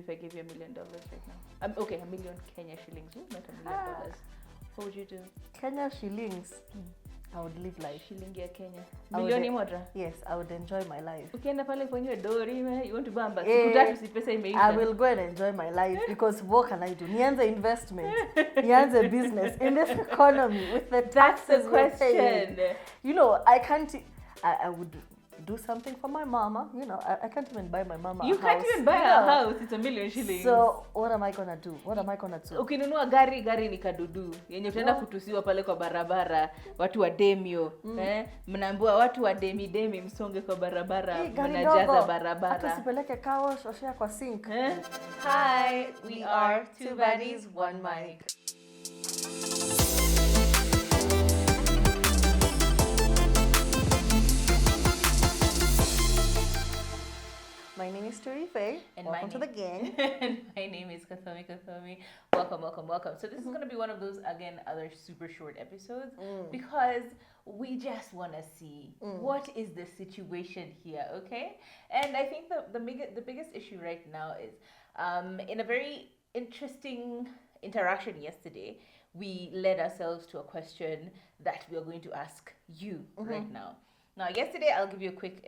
if I gave you $1 million right now? Okay, $1 million Kenya shillings. Ooh, not $1 million. What would you do? Kenya shillings. I would live life. Shilingi ya Kenya. I would Milioni moja? Yes, I would enjoy my life. Ukienda pale kwenye dori, you want to bamba. Siku tatu si pesa imeisha. I will go and enjoy my life because what can I do? Nianze investment. Nianze business in this economy with the taxes. That's the question. You know, I would do something for my mama. You know, I can't even buy my mama a house. You can't even buy a house. It's $1 million shillings. So what am I gonna do? Ukinunua gari ni kadudu. Yenye utaenda kutusiwa pale kwa barabara. Watu wa demio. Mnaambiwa watu wa demi msonge kwa barabara. Mnajaza barabara. Hata sipeleke kawa shoshia kwa sink. Hi, we are Two Baddies, One Mic. My name is Turife. And welcome to the gang. And my name is Kathomi. Welcome. So this is going to be one of those, again, other super short episodes because we just want to see what is the situation here, okay? And I think the biggest issue right now is in a very interesting interaction yesterday, we led ourselves to a question that we are going to ask you right now. Now, yesterday, I'll give you a quick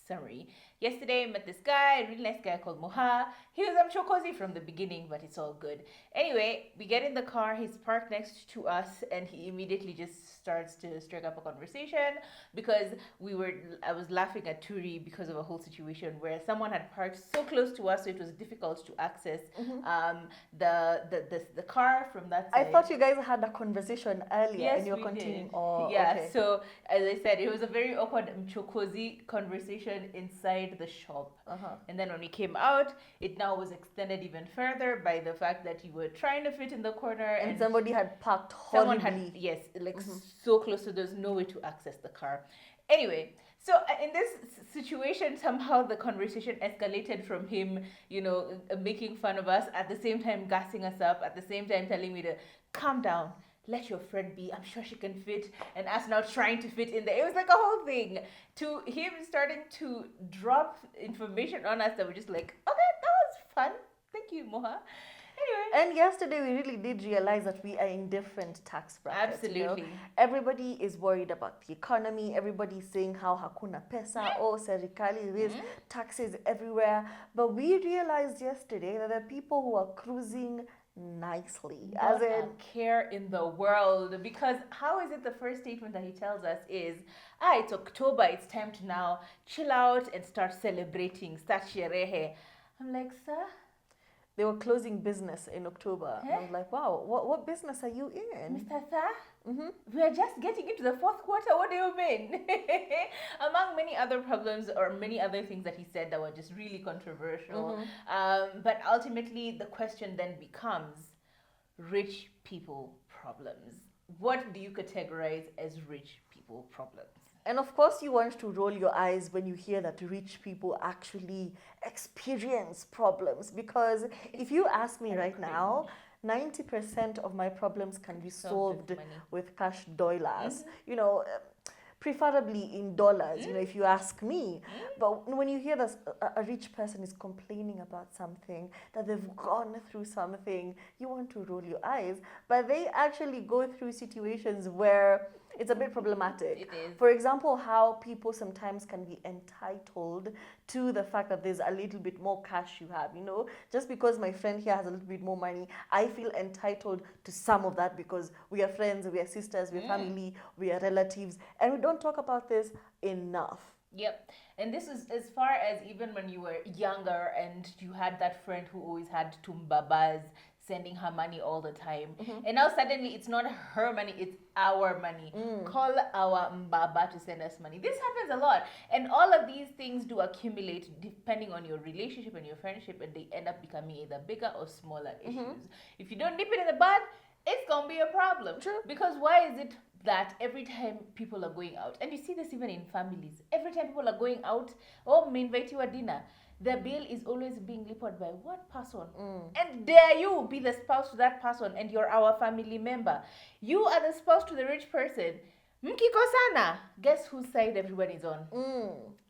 summary. Yesterday, I met this guy, a really nice guy called Moha. He was Mchokozi from the beginning, but it's all good. Anyway, we get in the car, he's parked next to us, and he immediately just starts to strike up a conversation because I was laughing at Turi because of a whole situation where someone had parked so close to us, so it was difficult to access the car from that side. I thought you guys had a conversation earlier. Yes, and you're we continuing. did. Oh, yeah, okay. So as I said, it was a very awkward Mchokozi conversation inside the shop. And then when we came out, it now was extended even further by the fact that you were trying to fit in the corner and somebody had parked horribly. So close, so there's no way to access the car. Anyway, so in this situation, somehow the conversation escalated from him, making fun of us, at the same time gassing us up, at the same time telling me to calm down, let your friend be, I'm sure she can fit, and us now trying to fit in there. It was like a whole thing, to him starting to drop information on us that were just like, okay, that was fun. Thank you, Moha. Anyway. And yesterday we really did realize that we are in different tax brackets. Absolutely. Everybody is worried about the economy. Everybody's saying how hakuna pesa, serikali raise taxes everywhere. But we realized yesterday that there are people who are cruising nicely. As in care in the world. Because how is it the first statement that he tells us is, it's October, it's time to now chill out and start celebrating, start sherehe. I'm like, sir? They were closing business in October. And I was like, wow, what business are you in? Mr. Sir, we are just getting into the fourth quarter. What do you mean? Among many other problems or many other things that he said that were just really controversial. But ultimately, the question then becomes rich people problems. What do you categorize as rich people problems? And of course, you want to roll your eyes when you hear that rich people actually experience problems. Because if you ask me right now, 90% of my problems can be solved with cash dollars. Preferably in dollars, if you ask me. But when you hear that a rich person is complaining about something, that they've gone through something, you want to roll your eyes. But they actually go through situations where it's a bit problematic. It is. For example, how people sometimes can be entitled to the fact that there's a little bit more cash you have, Just because my friend here has a little bit more money, I feel entitled to some of that because we are friends, we are sisters, we are family, we are relatives, and we don't talk about this enough. Yep. And this is as far as even when you were younger and you had that friend who always had tumbabas sending her money all the time. And now suddenly it's not her money, it's our money. Call our mbaba to send us money. This happens a lot. And all of these things do accumulate depending on your relationship and your friendship, and they end up becoming either bigger or smaller issues. If you don't nip it in the bud, it's going to be a problem. True. Because why is it that every time people are going out, and you see this even in families, every time people are going out, me invite you a dinner, the bill is always being lipped by one person. And dare you be the spouse to that person and you're our family member. You are the spouse to the rich person. Mkiko sana. Guess whose side everyone is on?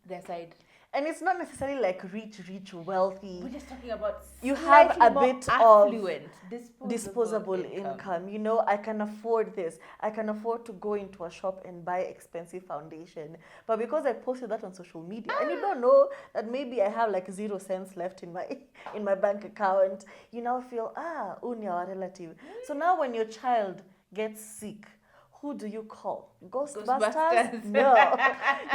Their side. And it's not necessarily like rich, wealthy. We're just talking about You have a more bit of affluent, disposable income. You know, I can afford this. I can afford to go into a shop and buy expensive foundation. But because I posted that on social media, and you don't know that maybe I have like 0 cents left in my bank account, you now feel uni our relative. So now when your child gets sick, who do you call? Ghostbusters? No.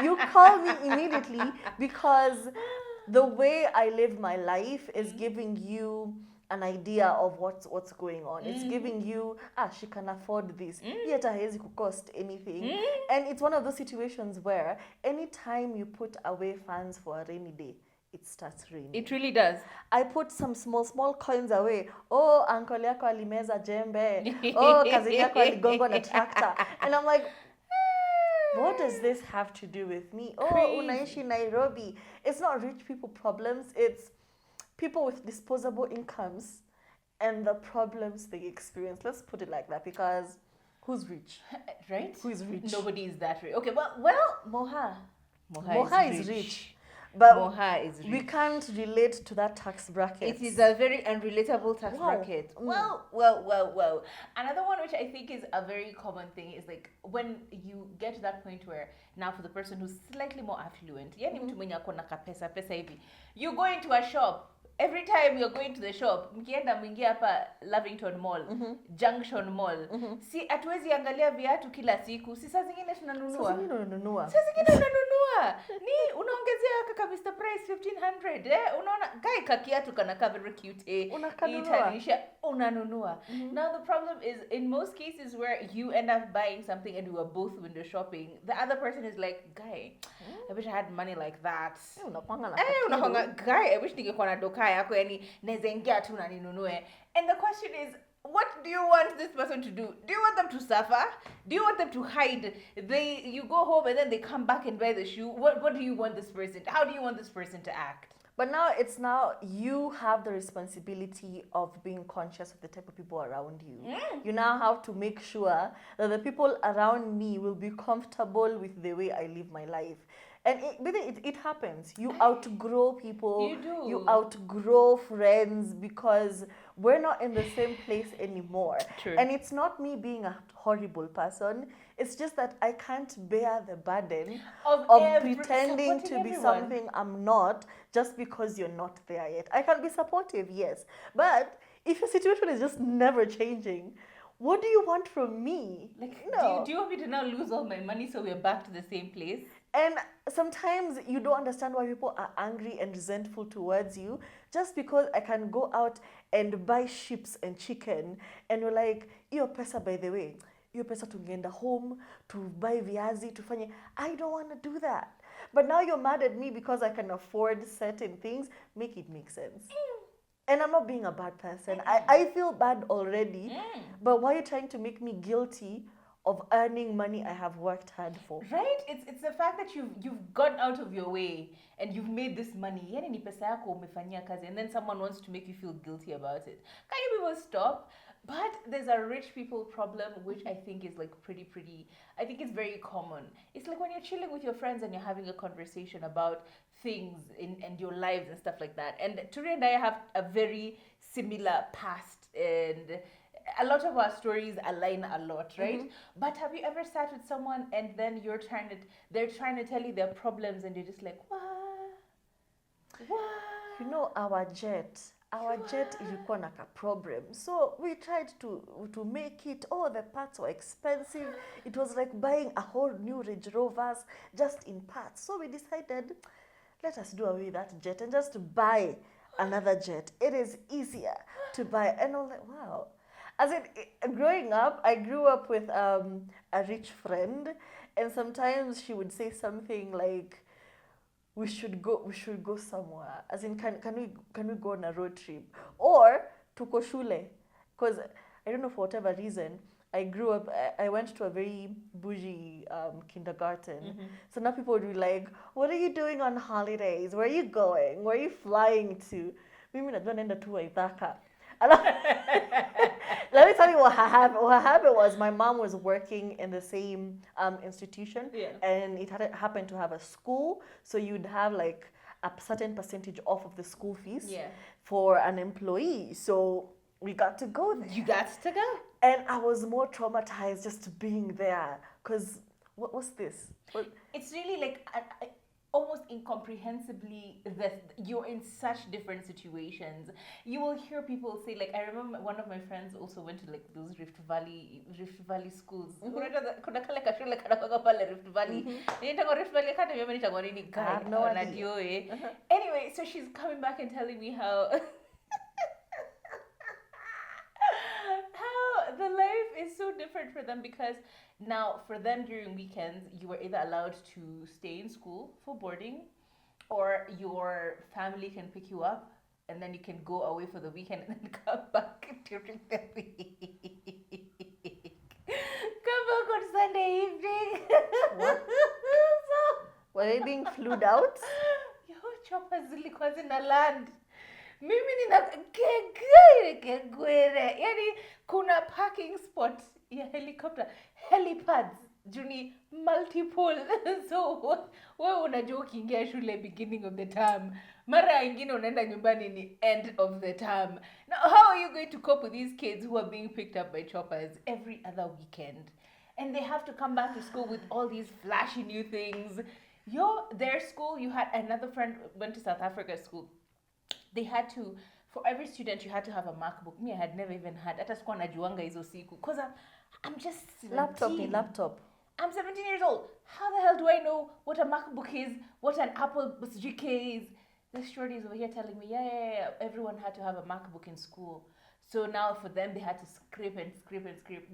You call me immediately because the way I live my life is giving you an idea of what's going on. It's giving you, she can afford this. Yet haiwezi cost anything. And it's one of those situations where anytime you put away funds for a rainy day, it starts raining. It really does. I put some small coins away. Oh, uncle yako alimeza jembe. Oh, cousin yako aligongwa na tractor. And I'm like, what does this have to do with me? Oh, unaishi Nairobi. It's not rich people problems. It's people with disposable incomes and the problems they experience. Let's put it like that, because who's rich? Right? Who is rich? Nobody is that rich. Okay, well, Moha. Moha is rich. But Moha is rich. we can't relate to that tax bracket. It is a very unrelatable tax bracket. Well. Another one which I think is a very common thing is like when you get to that point where now for the person who's slightly more affluent, yani mtu mwenye ako na kapesa hivi, you go into a shop. Every time you're going to the shop, mkienda mwingia hapa Lavington Mall, Junction Mall, si hatuwezi angalia viatu kila siku, si saa zingine tunanunua. Saa zingine unanunua. Ni unaongezea kaka Mr. Price 1500, unaona guy kakiatu kana very cute itanisha unanunua. Now the problem is in most cases where you end up buying something and you are both window shopping, the other person is like, guy, I wish I had money like that. Guy, I wish ningekuwa na doka yako yani naweza ingia tu na ninunue. And the question is, what do you want this person to do? Do you want them to suffer? Do you want them to hide? You go home and then they come back and buy the shoe. What do you want this person? How do you want this person to act? But now you have the responsibility of being conscious of the type of people around you. You now have to make sure that the people around me will be comfortable with the way I live my life. And it happens. You outgrow people. You do. You outgrow friends because we're not in the same place anymore. True. And it's not me being a horrible person. It's just that I can't bear the burden of pretending to be something I'm not just because you're not there yet. I can be supportive, yes. But if your situation is just never changing, what do you want from me? Like, no. Do you want me to now lose all my money so we're back to the same place? And sometimes you don't understand why people are angry and resentful towards you just because I can go out and buy chips and chicken and you're like, iyo pesa by the way, iyo pesa tungeenda home to buy viazi tufanye. I don't want to do that. But now you're mad at me because I can afford certain things. Make it make sense. And I'm not being a bad person. I feel bad already. But why are you trying to make me guilty of earning money I have worked hard for? Right? It's the fact that you've gone out of your way and you've made this money. Yani ni pesa yako umefanyia kazi, and then someone wants to make you feel guilty about it. Can you people stop? But there's a rich people problem, which I think is like pretty, I think it's very common. It's like when you're chilling with your friends and you're having a conversation about things and your lives and stuff like that. And Turi and I have a very similar past, and a lot of our stories align a lot, right? But have you ever sat with someone and then they're trying to tell you their problems and you're just like, what? You know, our jet ilikuwa na problem. So we tried to make it. Oh, the parts were expensive. It was like buying a whole new Range Rovers just in parts. So we decided, let us do away with that jet and just buy another jet. It is easier to buy. And I'm like, wow. As in, growing up, I grew up with a rich friend, and sometimes she would say something like, we should go somewhere. As in, can we go on a road trip? Or tuko shule. Because I don't know, for whatever reason, I went to a very bougie kindergarten. So now people would be like, what are you doing on holidays? Where are you going? Where are you flying to? Mimi najua naenda tu Waithaka. Let me tell you what happened. What happened was my mom was working in the same institution, and it happened to have a school. So you'd have like a certain percentage off of the school fees Yeah. for an employee. So we got to go there. You got to go. And I was more traumatized just being there. Because what's this? It's really like almost incomprehensibly that you're in such different situations. You will hear people say, like, I remember one of my friends also went to like those Rift Valley schools. Kuna kale kashule kanakuanga pale Rift Valley. Nitakuwa Rift Valley Academy ama nitakuwa nini guy? I have no idea. Nadio, eh. Anyway, so she's coming back and telling me how the life is so different for them, because now for them during weekends you were either allowed to stay in school for boarding, or your family can pick you up and then you can go away for the weekend and then come back during the week. Come back on Sunday evening. What? Were they being flued out? Yo, choppers zilikuwa zina land. Mimi nina kegwere. Yani kuna parking spot ya helicopter, helipads, juni multiple. So wewe unajua ukiingia shule beginning of the term, mara ingine unaenda nyumbani ni end of the term. Now how are you going to cope with these kids who are being picked up by choppers every other weekend? And they have to come back to school with all these flashy new things. Their school, you had another friend went to South Africa school. They had to, for every student, you had to have a MacBook. Me, I had never even had. Hata sikuwa najuanga hizo siku. Because I'm just 17. Laptop. I'm 17 years old. How the hell do I know what a MacBook is, what an Apple GK is? This shorty is over here telling me, yeah, everyone had to have a MacBook in school. So now for them, they had to scrape.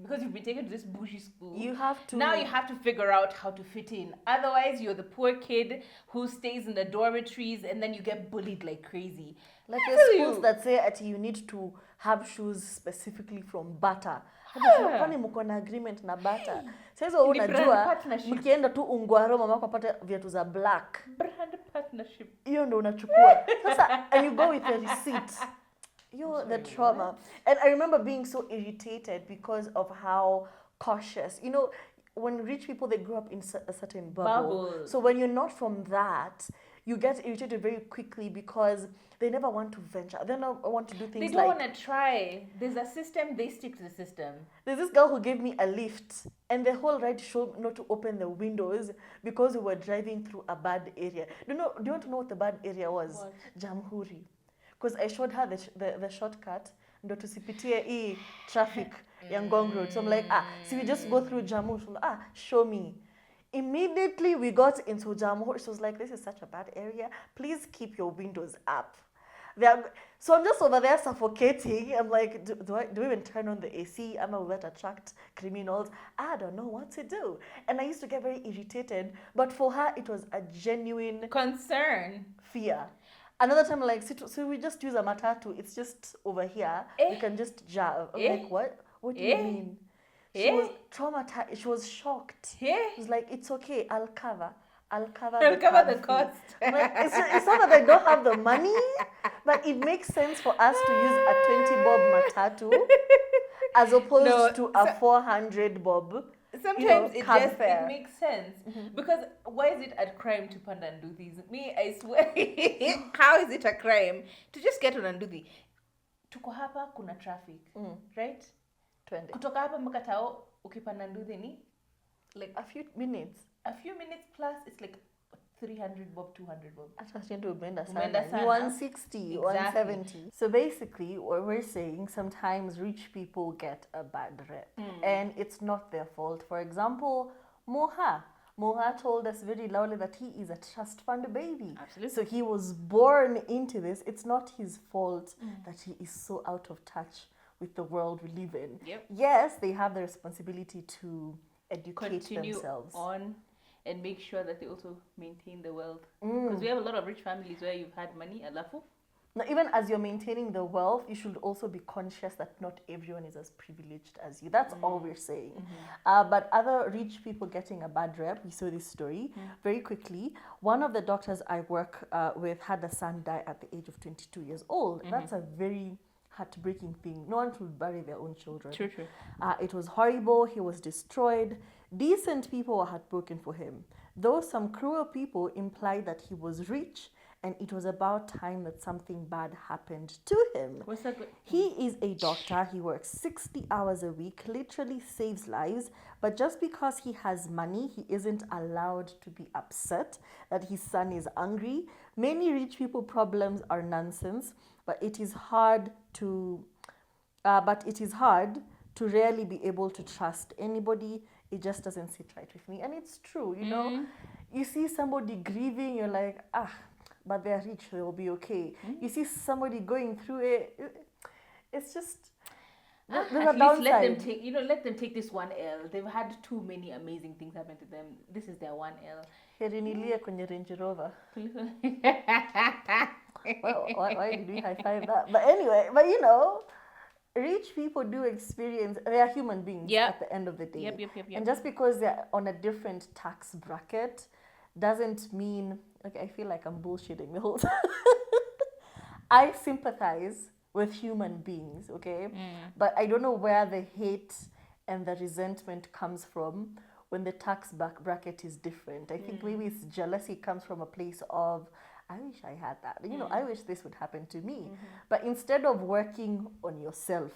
Because you've been taken to this bougie school. You have to. Now you have to figure out how to fit in. Otherwise, you're the poor kid who stays in the dormitories and then you get bullied like crazy. Like the schools that say that you need to have shoes specifically from Bata. Kwani mko na agreement na Bata? Sasa unajua mkienda tu Ungwaro mama apate viatu za black. Brand partnership. Hiyo ndo unachukua. Sasa and you go with your receipt. The trauma. What? And I remember being so irritated because of how cautious. You know, when rich people, they grow up in a certain bubble. So when you're not from that, you get irritated very quickly because they never want to venture. They don't want to do things like... They don't want to try. There's a system, they stick to the system. There's this girl who gave me a lift, and the whole ride showed not to open the windows because we were driving through a bad area. Do you want to know what the bad area was? What? Jamhuri. Because I showed her the shortcut, ndo tusipitie hii traffic ya Ngong Road. So I'm like, so we just go through Jamhuri. So like, show me. Immediately we got into Jamhuri. She was like, this is such a bad area. Please keep your windows up. So I'm just over there suffocating. I'm like, do we even turn on the AC? Am I will that attract criminals? I don't know what to do. And I used to get very irritated. But for her, it was a genuine concern. Fear. Another time, like, so we just use a matatu. It's just over here. We can just drive. Like, what? What do you mean? She was traumatized. She was shocked. She was like, it's okay. I'll cover the cost. Like, it's not that I don't have the money, but it makes sense for us to use a 20 bob matatu as opposed to a 400 bob. Sometimes it makes sense. Because why is it a crime to panda Nduthis? Me, I swear, how is it a crime to just get on Nduthi? Tuko hapa kuna traffic, right? 20. Kutoka hapa mpaka Tao ukipanda Nduthi ni like a few minutes. A few minutes plus, it's like 300 bob, 200 bob. Actually, to Brenda Sana. 160, exactly. 170. So basically, what we're saying, sometimes rich people get a bad rep. And it's not their fault. For example, Moha told us very loudly that he is a trust fund baby. Absolutely. So he was born into this. It's not his fault that he is so out of touch with the world we live in. Yep. Yes, they have the responsibility to educate themselves on and make sure that they also maintain the wealth. Because we have a lot of rich families where you've had money, alafu. Now, even as you're maintaining the wealth, you should also be conscious that not everyone is as privileged as you. That's all we're saying. But other rich people getting a bad rep, we saw this story very quickly. One of the doctors I work with had a son die at the age of 22 years old. That's a very heartbreaking thing. No one should bury their own children. True. It was horrible. He was destroyed. Decent people were heartbroken for him. Though some cruel people implied that he was rich and it was about time that something bad happened to him. What's that? He is a doctor. He works 60 hours a week, literally saves lives. But just because he has money, he isn't allowed to be upset that his son is angry. Many rich people problems are nonsense, but it is hard to really be able to trust anybody. It just doesn't sit right with me. And it's true, you know. You see somebody grieving, you're like, but they're rich, they'll be okay. You see somebody going through it, it's just, there's a At least downside. let them take this one L. They've had too many amazing things happen to them. This is their one L. Heri nilie kwenye Range Rover. Why did we high five that? But anyway, you know, rich people do experience, they are human beings at the end of the day. Yep. And just because they're on a different tax bracket doesn't mean, okay, I feel like I'm bullshitting the whole time. I sympathize with human beings, okay? But I don't know where the hate and the resentment comes from when the tax bracket is different. I think maybe it's jealousy comes from a place of, I wish I had that. You know, I wish this would happen to me. But instead of working on yourself,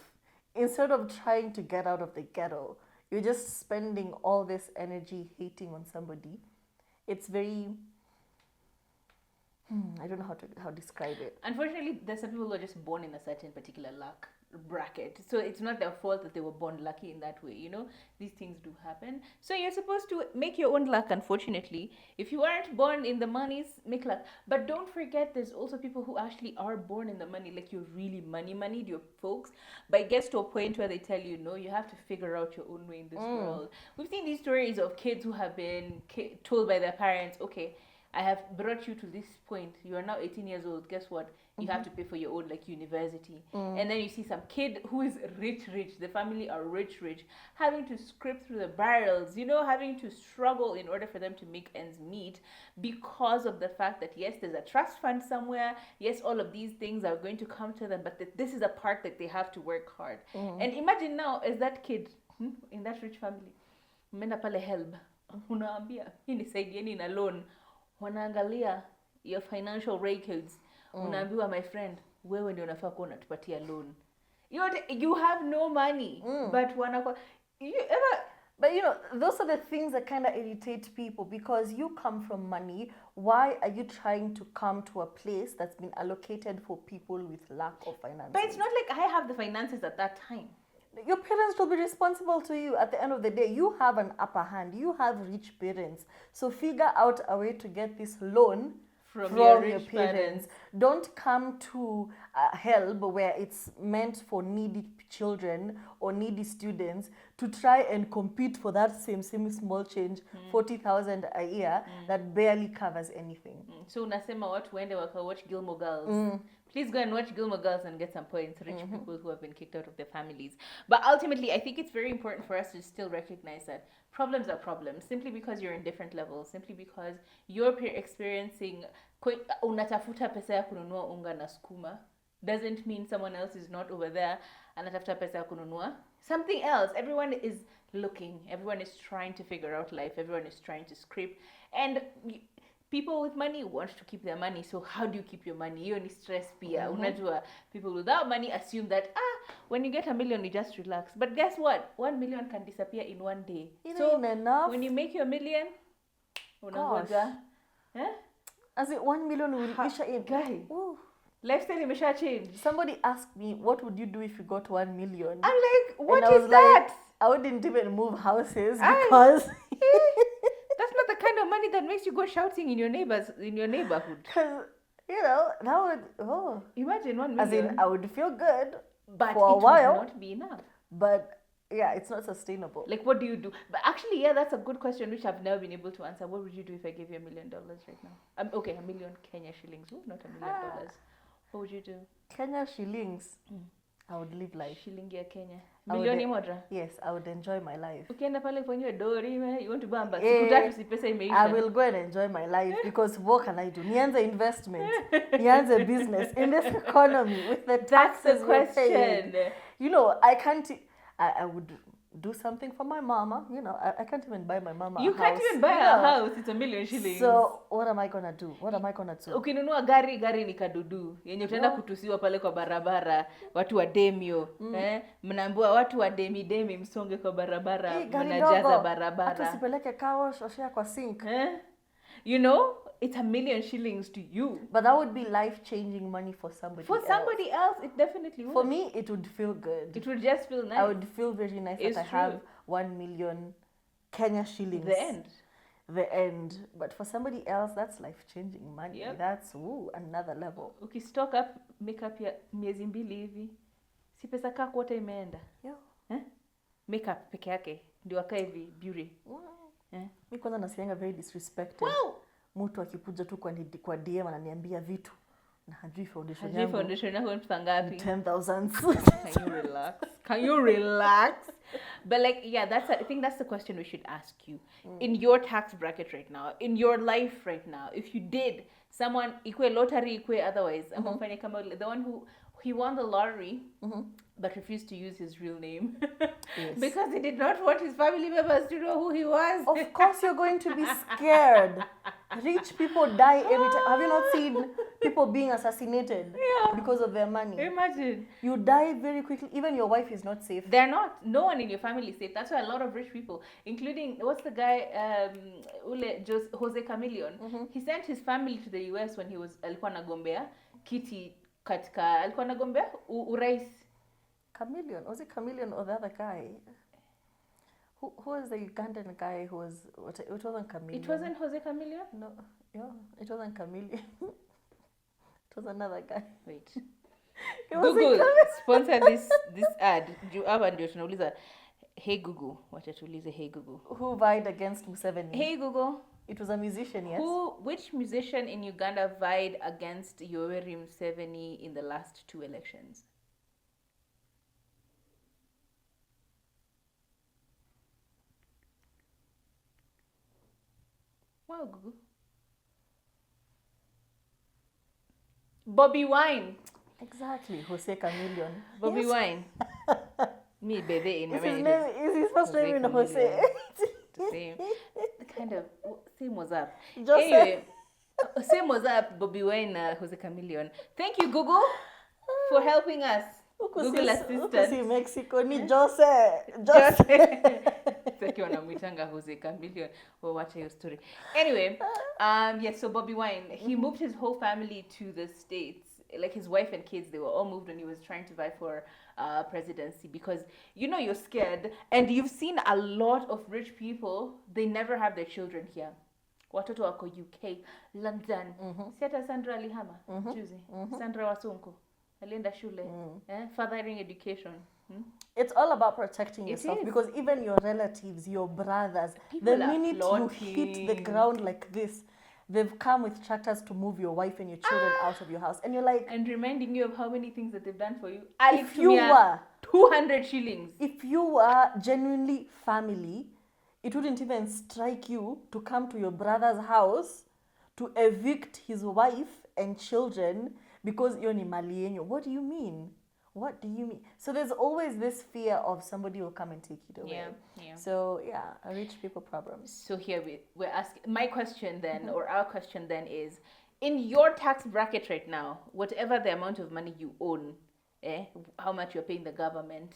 instead of trying to get out of the ghetto, you're just spending all this energy hating on somebody. It's very, I don't know how to describe it. Unfortunately, there's some people who are just born in a certain particular luck bracket. So it's not their fault that they were born lucky in that way, you know. These things do happen. So you're supposed to make your own luck, unfortunately. If you aren't born in the monies, make luck. But don't forget, there's also people who actually are born in the money, like you're really money, your folks. But it gets to a point where they tell you, no, you have to figure out your own way in this world. We've seen these stories of kids who have been told by their parents, okay, I have brought you to this point. You are now 18 years old. Guess what? You have to pay for your own, like, university. And then you see some kid who is rich. The family are rich, having to scrape through the barrels, you know, having to struggle in order for them to make ends meet because of the fact that, yes, there's a trust fund somewhere. Yes, all of these things are going to come to them, but this is a part that they have to work hard. And imagine now, as that kid in that rich family, menda pale help, unaambia, hii nisaidieni na loan. Wanaangalia your financial records. Unaambiwa, my friend, wewe ndio unafaa kuwa unatupatia loan. You have no money. But But you know, those are the things that kind of irritate people, because you come from money. Why are you trying to come to a place that's been allocated for people with lack of finances? But it's not like I have the finances at that time. Your parents will be responsible to you at the end of the day. You have an upper hand. You have rich parents. So figure out a way to get this loan from your parents. Don't come to help where it's meant for needy children or needy students to try and compete for that same small change, 40,000 a year, that barely covers anything. So unasema watu waende watch Gilmore Girls. Please go and watch Gilmore Girls and get some points. Rich people who have been kicked out of their families. But ultimately, I think it's very important for us to still recognize that problems are problems. Simply because you're in different levels, simply because you're experiencing unatafuta pesa ya kununua unga na skuma, doesn't mean someone else is not over there anatafuta pesa ya kununua something else. Everyone is looking. Everyone is trying to figure out life. Everyone is trying to scrape. And people with money want to keep their money. So how do you keep your money? Hiyo ni stress pia. Unajua, people without money assume that when you get $1 million, you just relax. But guess what? 1 million can disappear in one day. So enough. When you make your $1 million, unangoja. As in 1 million will isha in. Guy. Lifestyle imesha change. Somebody asked me, what would you do if you got 1 million? I'm like, what is that? Like, I wouldn't even move houses because that's not the kind of money that makes you go shouting in your neighborhood. Because, you know, that would, imagine 1 million. As in, I would feel good but for a while. Would not be enough. But yeah, it's not sustainable. Like, what do you do? But actually, yeah, that's a good question which I've never been able to answer. What would you do if I gave you $1 million right now? Okay, 1 million Kenya shillings. Ooh, not $1 million. What would you do? Kenya shillings. I would live life. Shilingi ya Kenya. Milioni moja? Yes, I would enjoy my life. Ukienda pale kwenye dori, you want to bamba. Siku tatu si pesa imeisha. I will go and enjoy my life because what can I do? Nianze investment. Nianze business in this economy with the taxes. That's the question. You know, I can't. I would do something for my mama. You know, I can't even buy my mama You a can't house. even buy Yeah. a house. It's 1,000,000 shillings. So what am I gonna do? What am I gonna do? Ukinunua gari ni kadudu yenye utaenda Yeah. kutusiwa pale kwa barabara, watu wa demio mnaambiwa watu wa demi msonge kwa barabara, Gari mnajaza dogo. Hata barabara usipeleke car wash, oshea kwa sink. You know, it's 1,000,000 shillings to you. But that would be life-changing money for somebody For else. somebody else, it definitely would. For me, it would feel good. It would just feel nice. I would feel very nice It's that I true. have 1 million Kenya shillings. The end. The end. But for somebody else, that's life-changing money. Yep. That's another level. Ukistock up makeup ya miezi mbili hivi, si pesa kaa kuota imeenda. Yeah. Makeup peke yake ndio akae hivi beauty. Mi kwanza nasianga very disrespected. Wow. Mtu akikuja tu kwa DM ananiambia vitu na hajui foundation Hajui yangu foundation yako ni pesa ngapi? 10,000. Can you relax? Can you relax? But like, yeah, I think that's the question we should ask you. In your tax bracket right now, in your life right now, if you did, someone ikwe lottery ikwe otherwise, amefanya kama the one who he won the lottery but refused to use his real name Yes. because he did not want his family members to know who he was. Of course you're going to be scared. Rich people die every time. Have you not seen people being assassinated because of their money? Imagine. You die very quickly. Even your wife is not safe. They're not. No one in your family is safe. That's why a lot of rich people, including, what's the guy, Jose Chameleon, he sent his family to the US when he was alikuwa nagombea kiti katika alikuwa nagombea urais. Chameleon. Was it Chameleon or the other guy? Who was the Ugandan guy who was... It wasn't Chameleon. It wasn't Jose Chameleon? No. Yeah, it wasn't Chameleon. It was another guy. Wait. It was Google sponsor this ad. Hapa ndio tunauliza, hey Google, wacha tuulize hey Google. Who vied against Museveni? Hey Google. It was a musician, yes. Which musician in Uganda vied against Yoweri Museveni in the last 2 elections? Wow, Google. Bobby Wine. Exactly, Jose Chameleon. Bobby Yes. Wine. Me, baby, in my Is his mind. name? Is his first name in Jose? Chameleon. Same. Kind of. Same was up. Joseph. Anyway, same was up, Bobby Wine, Jose Chameleon. Thank you, Google, for helping us. Google Huku si Assistant. Mexico ni Jose. Saki wanamwitanga Jose Chameleon. We'll watch your story. Anyway, yes, so Bobby Wine, he moved his whole family to the States. Like his wife and kids, they were all moved when he was trying to vie for presidency because you're scared. And you've seen a lot of rich people, they never have their children here. Watoto wako UK, London. Si hata Sandra alihama juzi. Sandra Wasunko alienda shule. Fathering education. It's all about protecting It yourself is. because even your relatives, your brothers, People the are minute you hit the plotting. ground like this, they've come with tractors to move your wife and your children out of your house. And you're like, And reminding you of how many things that they've done for you. if you were 200 shillings. if you were genuinely family, it wouldn't even strike you to come to your brother's house to evict his wife and children because you're ni mali yenyu. What do you mean? What do you mean? So there's always this fear of somebody will come and take it away. Yeah. So yeah, rich people problems. So here we're asking, my question then, or our question then is, in your tax bracket right now, whatever the amount of money you own, how much you're paying the government,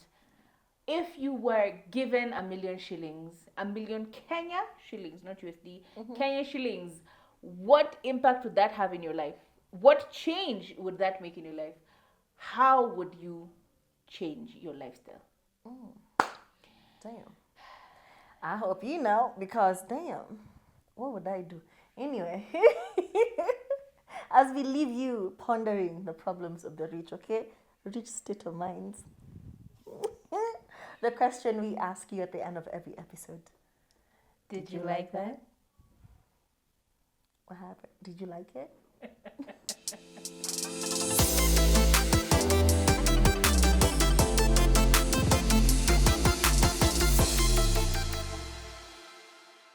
if you were given 1,000,000 shillings, 1,000,000 Kenya shillings, not USD, Kenya shillings, what impact would that have in your life? What change would that make in your life? How would you change your lifestyle? Damn. I hope you know because damn, what would I do? Anyway, as we leave you pondering the problems of the rich, okay? Rich state of minds. The question we ask you at the end of every episode. Did you like that? What happened? Did you like it?